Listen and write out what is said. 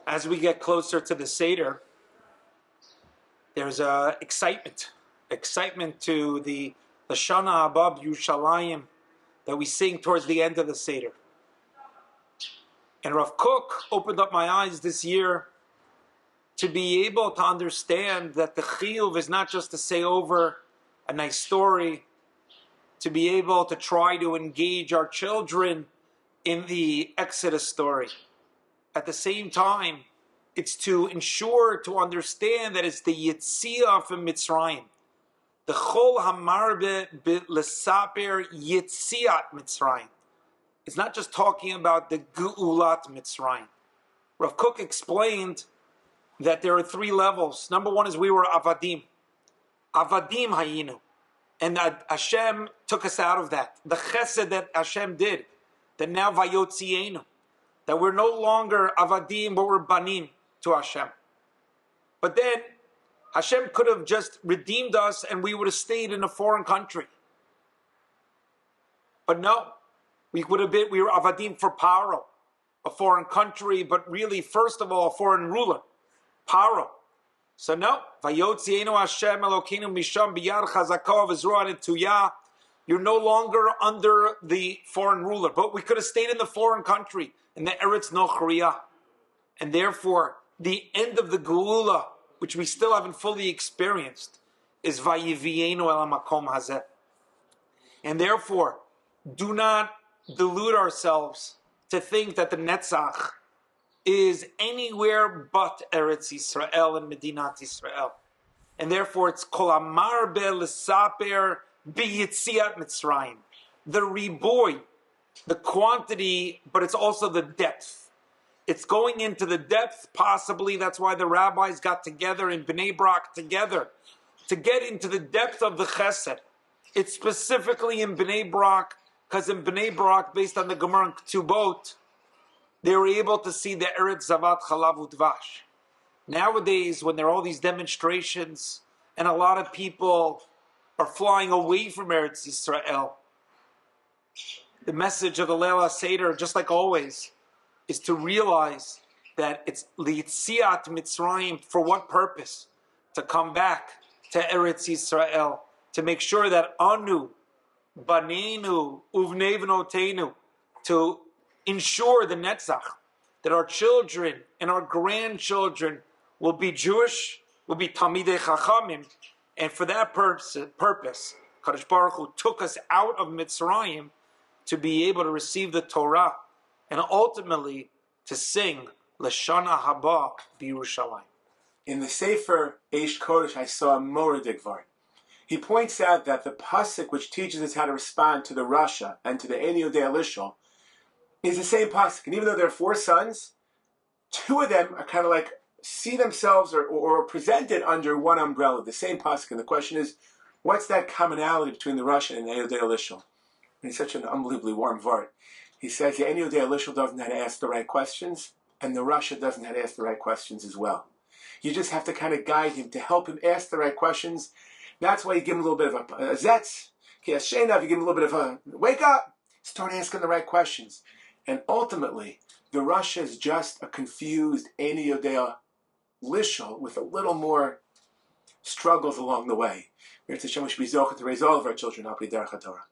As we get closer to the Seder, there's excitement to the Shana Haba Yerushalayim that we sing towards the end of the Seder. And Rav Kook opened up my eyes this year to be able to understand that the chiyuv is not just to say over a nice story, to be able to try to engage our children in the Exodus story. At the same time, it's to ensure, to understand that it's the Yetziah from Mitzrayim. The Chol Hamarbe L'Saper Yetziat Mitzrayim. It's not just talking about the Geulat Mitzrayim. Rav Kook explained that there are three levels. Number one is we were Avadim. Avadim Hayinu. And Hashem took us out of that. The chesed that Hashem did. That now Vayotzienu. That we're no longer Avadim, but we're Banim to Hashem. But then Hashem could have just redeemed us and we would have stayed in a foreign country. But no. We were Avadim for Paro, a foreign country, but really, first of all, a foreign ruler, Paro. So no, Vayotzienu Hashem Elokeinu Misham Biyad Chazakah V'Zruah Netuyah. You're no longer under the foreign ruler, but we could have stayed in the foreign country, in the Eretz Nochriya. And therefore, the end of the Geula, which we still haven't fully experienced, is Vayivienu El HaMakom Hazeh. And therefore, do not delude ourselves to think that the Netzach is anywhere but Eretz Yisrael and Medinat Yisrael. And therefore it's Kol Amar L'Saper B'Yitziat Mitzrayim. The riboy, the quantity, but it's also the depth. It's going into the depth, possibly that's why the rabbis got together in Bnei Brak together, to get into the depth of the Chesed. It's specifically in Bnei Brak, because in Bnei Brak, based on the Gemara and Ketubot, they were able to see the Eretz Zavat Chalav Udvash. Nowadays, when there are all these demonstrations, and a lot of people are flying away from Eretz Yisrael, the message of the Leil HaSeder, just like always, is to realize that it's L'Yitziat Mitzrayim. For what purpose? To come back to Eretz Yisrael, to make sure that Anu, Banenu, Uvnei V'notenu, to ensure the Netzach, that our children and our grandchildren will be Jewish, will be Talmidei Chachamim, and for that purpose, Kadosh Baruch Hu took us out of Mitzrayim to be able to receive the Torah, and ultimately to sing L'Shana Haba B'Yerushalayim. In the Sefer Eish Kodesh, I saw a Moradikvar. He points out that the pasuk which teaches us how to respond to the Rasha and to the Ein Yodei Elishol is the same pasuk. And even though there are four sons, two of them are kind of like see themselves or presented under one umbrella, the same pasuk. And the question is, what's that commonality between the Rasha and the Ein Yodei Elishol? And he's such an unbelievably warm vart. He says the Ein Yodei Elishol doesn't know how to ask the right questions, and the Rasha doesn't know how to ask the right questions as well. You just have to kind of guide him to help him ask the right questions. That's why you give him a little bit of a zetz, you give him a little bit of a wake up, start asking the right questions. And ultimately, the Rasha is just a confused Ein Yodei Elishol with a little more struggles along the way. We should be zocheh to raise all of our children up in Derech HaTorah.